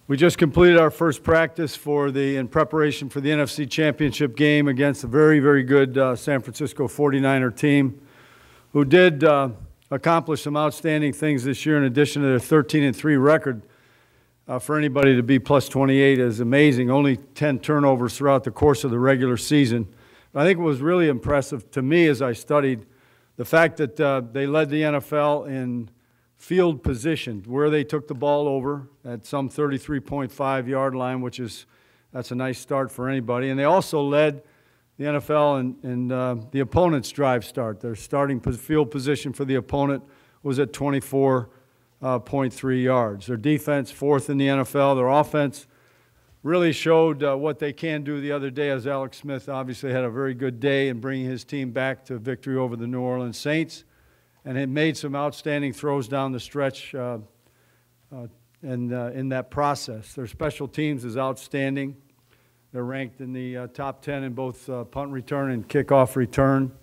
We just completed our first practice in preparation for the NFC Championship game against a very, very good San Francisco 49er team who did accomplish some outstanding things this year in addition to their 13-3 record. For anybody to be plus 28 is amazing. Only 10 turnovers throughout the course of the regular season. But I think what was really impressive to me as I studied the fact that they led the NFL in field position, where they took the ball over at some 33.5 yard line, that's a nice start for anybody. And they also led the NFL in the opponent's drive start. Their starting field position for the opponent was at 24.3 yards. Their defense, fourth in the NFL. Their offense really showed what they can do the other day, as Alex Smith obviously had a very good day in bringing his team back to victory over the New Orleans Saints. And it made some outstanding throws down the stretch in that process. Their special teams is outstanding. They're ranked in the top 10 in both punt return and kickoff return.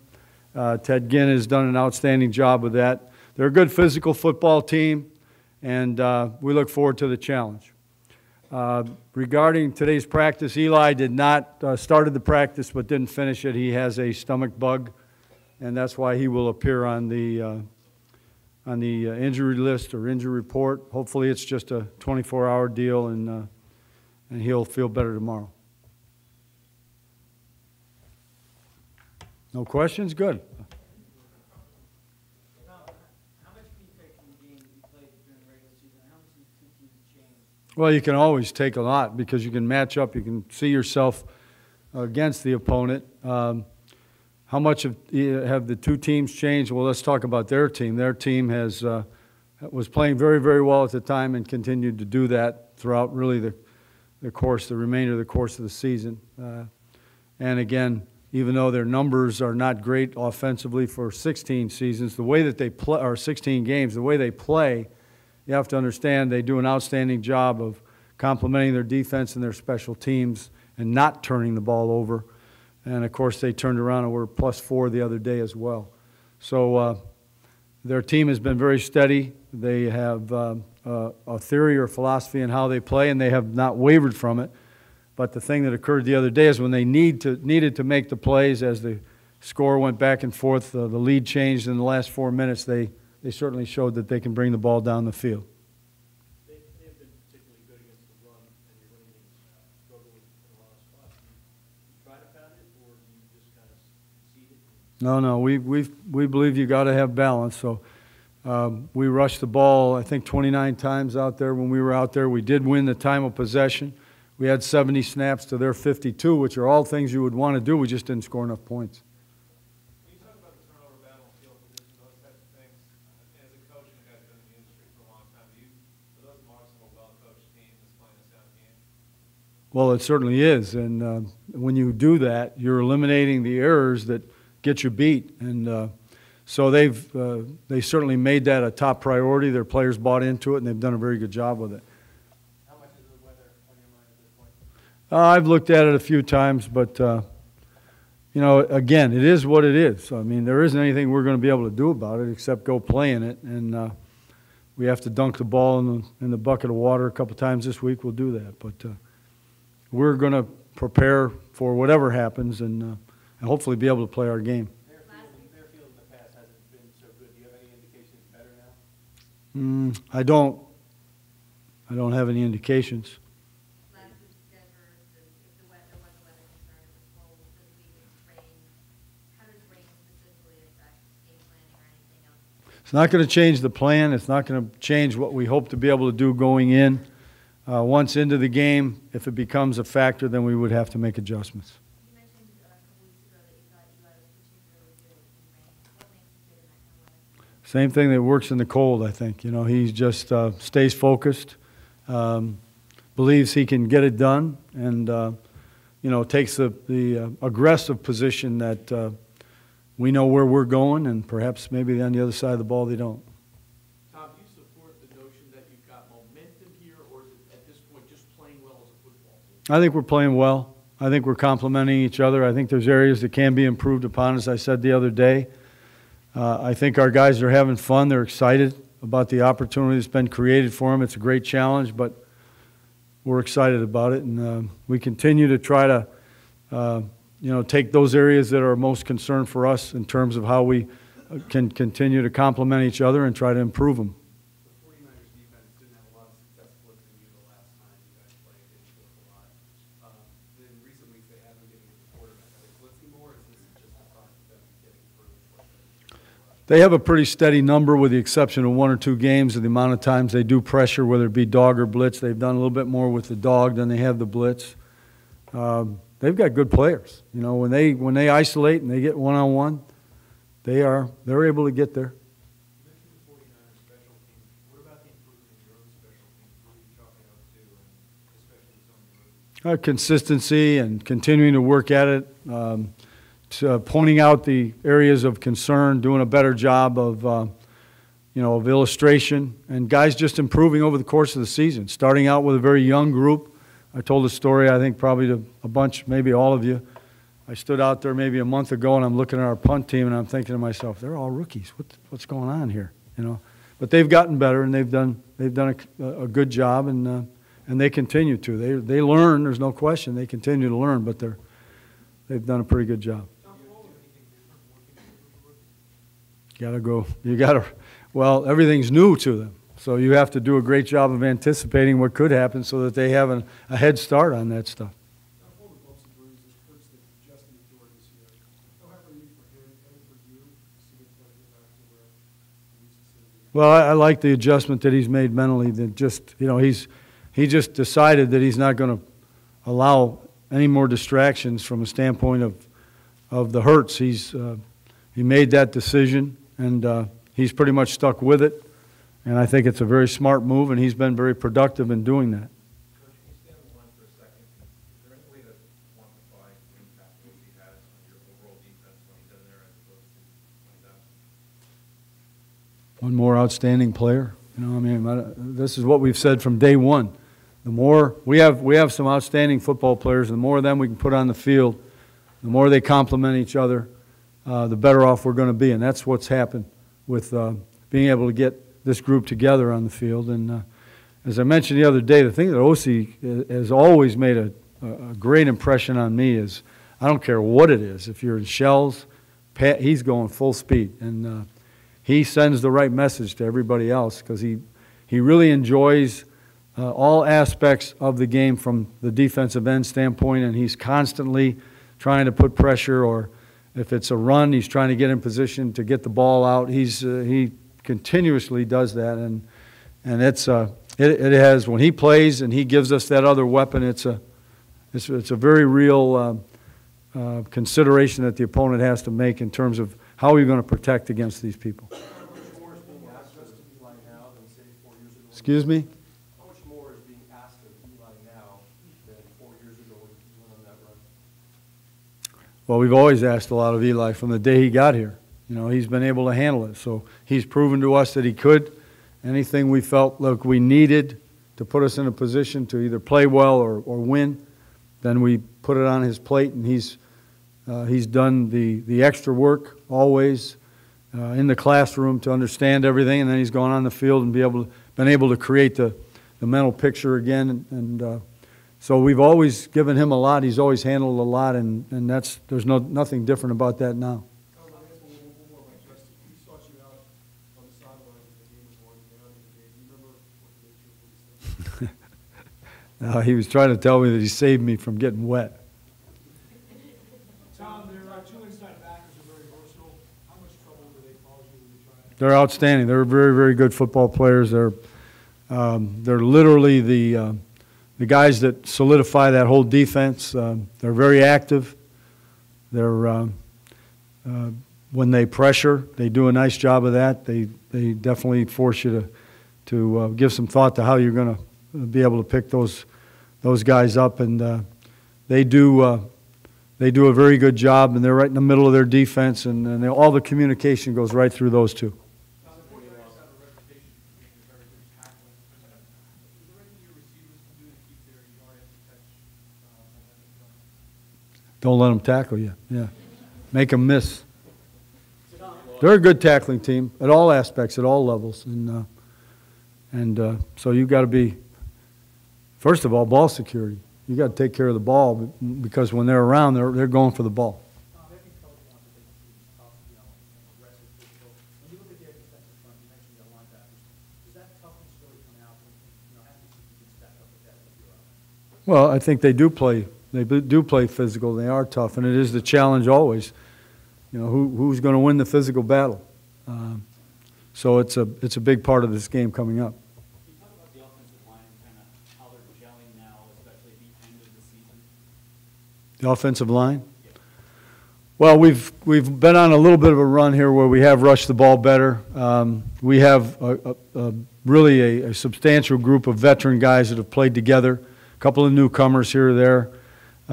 Ted Ginn has done an outstanding job with that. They're a good physical football team, and we look forward to the challenge. Regarding today's practice, Eli did not started the practice but didn't finish it. He has a stomach bug, and that's why he will appear on the injury list or injury report. Hopefully it's just a 24-hour deal, and he'll feel better tomorrow. No questions? Good. How much can you take from the game that you played during the regular season? How much do two teams change? Well, you can always take a lot because you can match up. You can see yourself against the opponent. How much have the two teams changed? Well, let's talk about their team. Their team was playing very, very well at the time and continued to do that throughout really the remainder of the course of the season. And again, even though their numbers are not great offensively for 16 seasons, the way that they play, or 16 games, the way they play, you have to understand they do an outstanding job of complementing their defense and their special teams and not turning the ball over. And, of course, they turned around and were +4 the other day as well. So their team has been very steady. They have a theory or philosophy in how they play, and they have not wavered from it. But the thing that occurred the other day is when they needed to make the plays as the score went back and forth, the lead changed in the last 4 minutes, they certainly showed that they can bring the ball down the field. They've been particularly good against the run, and you're running struggling in a lot of spots. Do you try to pound it, or do you just kind of concede it? No, we believe you got to have balance. So we rushed the ball, I think, 29 times out there when we were out there. We did win the time of possession. We had 70 snaps to their 52, which are all things you would want to do. We just didn't score enough points. Can you talk about the turnover battle, field position, those types of things? As a coach, and you guys have been in the industry for a long time, are those marks of a well-coached team that's playing a sound game? Well, it certainly is. And when you do that, you're eliminating the errors that get you beat. And so they certainly made that a top priority. Their players bought into it, and they've done a very good job with it. I've looked at it a few times, but, again, it is what it is. I mean, there isn't anything we're going to be able to do about it except go play in it. And we have to dunk the ball in the bucket of water a couple times this week. We'll do that. But we're going to prepare for whatever happens and hopefully be able to play our game. Their field in the past hasn't been so good. Do you have any indication it's better now? I don't have any indications. It's not going to change the plan. It's not going to change what we hope to be able to do going in. Once into the game, if it becomes a factor, then we would have to make adjustments. You mentioned a couple weeks ago that you thought Eli was pitching really good in rain. What makes him good in that kind of weather? Same thing that works in the cold, I think. He just stays focused, believes he can get it done, and takes the aggressive position that we know where we're going, and perhaps maybe on the other side of the ball they don't. Tom, do you support the notion that you've got momentum here, or is it at this point just playing well as a football team? I think we're playing well. I think we're complementing each other. I think there's areas that can be improved upon, as I said the other day. I think our guys are having fun. They're excited about the opportunity that's been created for them. It's a great challenge, but we're excited about it, and we continue to try to, take those areas that are most concerned for us in terms of how we can continue to complement each other and try to improve them. The 49ers defense didn't have a lot of success blitzing you the last time you guys played. They didn't blitz a lot. In recent weeks, they have been getting at the quarterback. Are they blitzing more, or is this just a product of them getting through? They have a pretty steady number with the exception of 1 or 2 games of the amount of times they do pressure, whether it be dog or blitz. They've done a little bit more with the dog than they have the blitz. They've got good players. When they isolate and they get one-on-one, they're able to get there. You mentioned the 49ers special teams. What about the improvement in your own special teams? What are you chalking up to, and especially with some of the rookies? Consistency and continuing to work at it, pointing out the areas of concern, doing a better job of illustration, and guys just improving over the course of the season. Starting out with a very young group. I told a story, I think probably to a bunch, maybe all of you. I stood out there maybe a month ago, and I'm looking at our punt team, and I'm thinking to myself, they're all rookies. What's going on here? But they've gotten better, and they've done a good job, and they continue to. They learn. There's no question. They continue to learn, but they've done a pretty good job. Well, everything's new to them. So you have to do a great job of anticipating what could happen so that they have a head start on that stuff. Well, I like the adjustment that he's made mentally. That he just decided that he's not going to allow any more distractions from a standpoint of the hurts. He made that decision, and he's pretty much stuck with it. And I think it's a very smart move, and he's been very productive in doing that. Coach, can you stay on the line for a second? Is there any way to quantify the impact that he has on your overall defense when he's in there as opposed to when he's out? One more outstanding player. This is what we've said from day one. The more we have some outstanding football players, the more of them we can put on the field, the more they complement each other, the better off we're going to be. And that's what's happened with being able to get this group together on the field. And as I mentioned the other day, the thing that OC has always made a great impression on me is, I don't care what it is. If you're in shells, he's going full speed. And he sends the right message to everybody else because he really enjoys all aspects of the game from the defensive end standpoint, and he's constantly trying to put pressure, or if it's a run, he's trying to get in position to get the ball out. He continuously does that, and it has, when he plays and he gives us that other weapon, it's a very real consideration that the opponent has to make in terms of how you're going to protect against these people. Excuse me? How much more is being asked of Eli now than 4 years ago when he went on that run? Well, we've always asked a lot of Eli from the day he got here. He's been able to handle it. So he's proven to us that he could. Anything we felt like we needed to put us in a position to either play well or win, then we put it on his plate, and he's done the extra work always in the classroom to understand everything, and then he's gone on the field and been able to create the mental picture again. And so we've always given him a lot. He's always handled a lot, and there's nothing different about that now. He was trying to tell me that he saved me from getting wet. Tom, there are 2 inside backers who are very versatile. How much trouble do they cause you when you try to? They're outstanding. They're very, very good football players. They're literally the guys that solidify that whole defense. They're very active. They're when they pressure, they do a nice job of that. They definitely force you to give some thought to how you're going to be able to pick those guys up, and they do a very good job, and they're right in the middle of their defense, and all the communication goes right through those two. Don't let them tackle you. Yeah, make them miss. They're a good tackling team at all aspects, at all levels, and so you've got to be First of all, ball security. You got to take care of the ball because when they're around, they're going for the ball. Every coach wants to make the teams tough, aggressive, physical. When you look at their defensive front, you mentioned their linebackers. Does that toughness really come out when, athletes who can stack up with that with your offense? Well, I think they do play. They do play physical. They are tough, and it is the challenge always. Who's going to win the physical battle? So it's a big part of this game coming up. Can you talk about the offensive line and kind of how they're gelling now, especially at the end of the season? The offensive line? Well, we've been on a little bit of a run here where we have rushed the ball better. We have really a substantial group of veteran guys that have played together. A couple of newcomers here or there,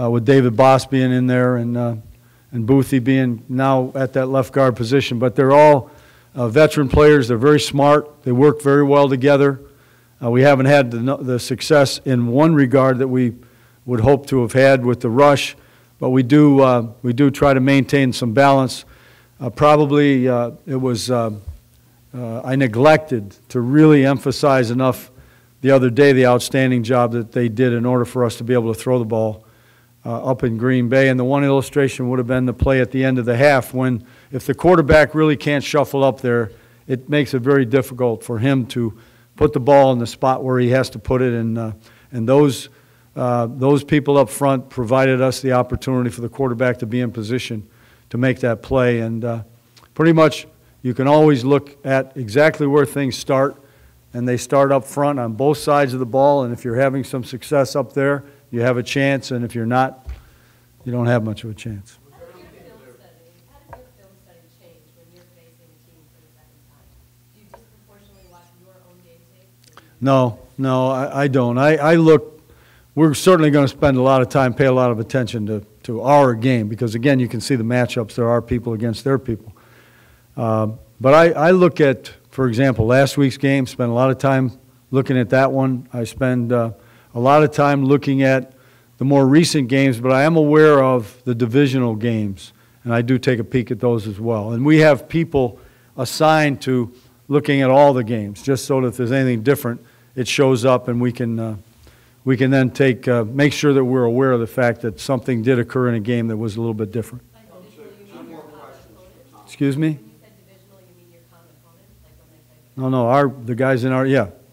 with David Boss being in there and Boothie being now at that left guard position. But they're all veteran players. They're very smart. They work very well together. We haven't had the success in one regard that we would hope to have had with the rush, but we do try to maintain some balance. I neglected to really emphasize enough the other day the outstanding job that they did in order for us to be able to throw the ball up in Green Bay. And the one illustration would have been the play at the end of the half when, if the quarterback really can't shuffle up there, it makes it very difficult for him to put the ball in the spot where he has to put it. And those people up front provided us the opportunity for the quarterback to be in position to make that play. And pretty much you can always look at exactly where things start, and they start up front on both sides of the ball. And if you're having some success up there, you have a chance, and if you're not, you don't have much of a chance. How does your film study change when you're facing a team for the second time? Do you disproportionately watch your own game tape? No, I don't. I look, we're certainly going to spend a lot of time, pay a lot of attention to our game, because, again, you can see the matchups. There are people against their people. But I look at, for example, last week's game, spent a lot of time looking at that one. I spend a lot of time looking at the more recent games, but I am aware of the divisional games, and I do take a peek at those as well. And we have people assigned to looking at all the games, just so that if there's anything different, it shows up, and we can then make sure that we're aware of the fact that something did occur in a game that was a little bit different. Like divisional, you mean your common opponent? Excuse me? When you said divisional, you mean your common opponent? Like when they play? No, the guys in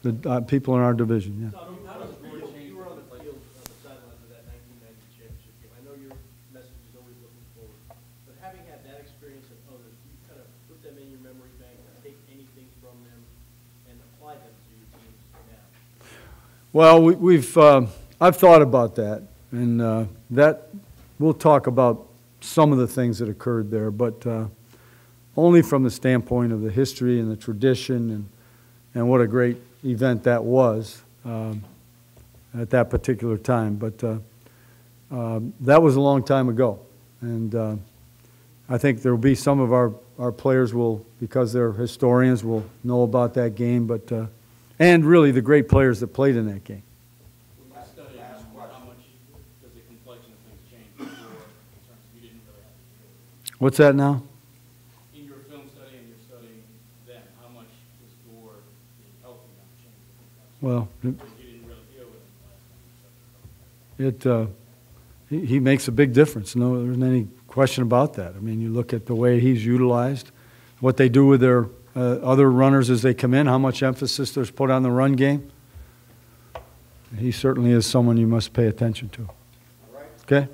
the people in our division, yeah. How does Roy change? You were on the field, on the sidelines of that 1990 championship game. I know your message is always looking forward, but having had that experience and others, you kind of put them in your memory bank and take anything from them and apply them to your teams now. Well, I've thought about that, and that we'll talk about some of the things that occurred there, but only from the standpoint of the history and the tradition and what a great event that was at that particular time. But that was a long time ago, and I think there will be some of our players will, because they're historians, will know about that game, but and really the great players that played in that game. When you study how much does the complexion of things change before, in terms of you didn't really have to deal with it? What's that now? In your film study and your studying then, how much does Gore being healthy now change the complexion? Well, Because you didn't really deal with it the last time you studied. he makes a big difference. No, there's any question about that. I mean, you look at the way he's utilized, what they do with their other runners as they come in, how much emphasis there's put on the run game. He certainly is someone you must pay attention to. Okay?